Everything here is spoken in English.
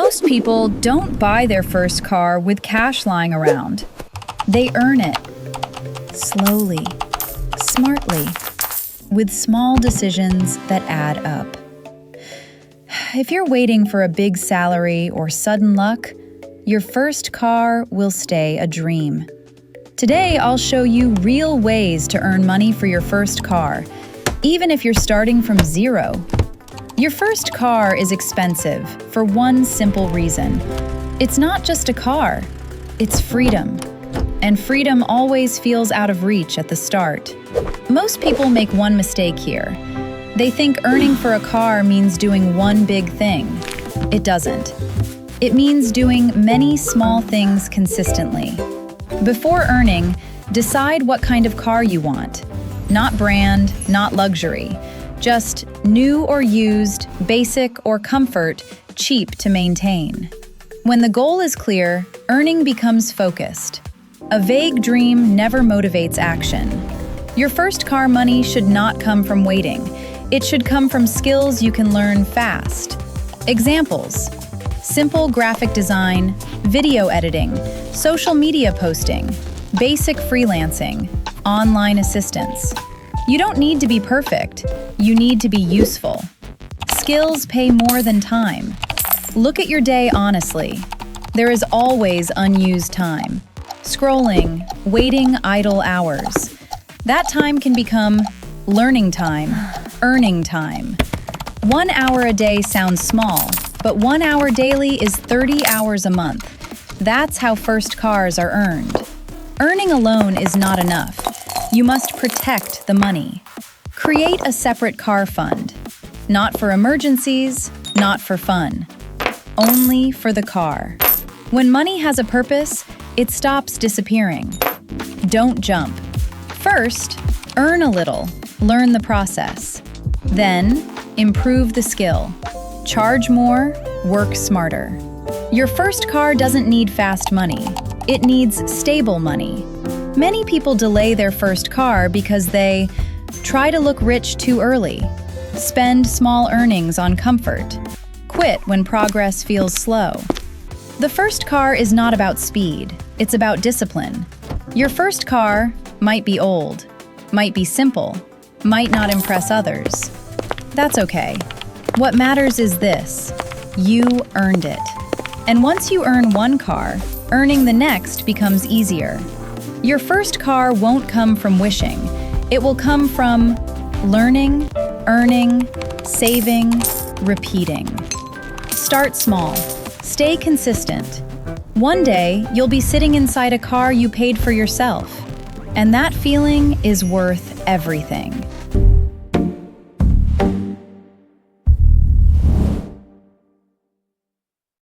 Most people don't buy their first car with cash lying around. They earn it. Slowly, smartly, with small decisions that add up. If you're waiting for a big salary or sudden luck, your first car will stay a dream. Today, I'll show you real ways to earn money for your first car, even if you're starting from zero. Your first car is expensive for one simple reason. It's not just a car, it's freedom. And freedom always feels out of reach at the start. Most people make one mistake here. They think earning for a car means doing one big thing. It doesn't. It means doing many small things consistently. Before earning, decide what kind of car you want. Not brand, not luxury. Just new or used, basic or comfort, cheap to maintain. When the goal is clear, earning becomes focused. A vague dream never motivates action. Your first car money should not come from waiting. It should come from skills you can learn fast. Examples: simple graphic design, video editing, social media posting, basic freelancing, online assistance. You don't need to be perfect. You need to be useful. Skills pay more than time. Look at your day honestly. There is always unused time. Scrolling, waiting idle hours. That time can become learning time, earning time. 1 hour a day sounds small, but 1 hour daily is 30 hours a month. That's how first cars are earned. Earning alone is not enough. You must protect the money. Create a separate car fund. Not for emergencies, not for fun. Only for the car. When money has a purpose, it stops disappearing. Don't jump. First, earn a little, learn the process. Then, improve the skill. Charge more, work smarter. Your first car doesn't need fast money. It needs stable money. Many people delay their first car because they try to look rich too early, spend small earnings on comfort, quit when progress feels slow. The first car is not about speed, it's about discipline. Your first car might be old, might be simple, might not impress others. That's okay. What matters is this: you earned it. And once you earn one car, earning the next becomes easier. Your first car won't come from wishing. It will come from learning, earning, saving, repeating. Start small. Stay consistent. One day, you'll be sitting inside a car you paid for yourself. And that feeling is worth everything.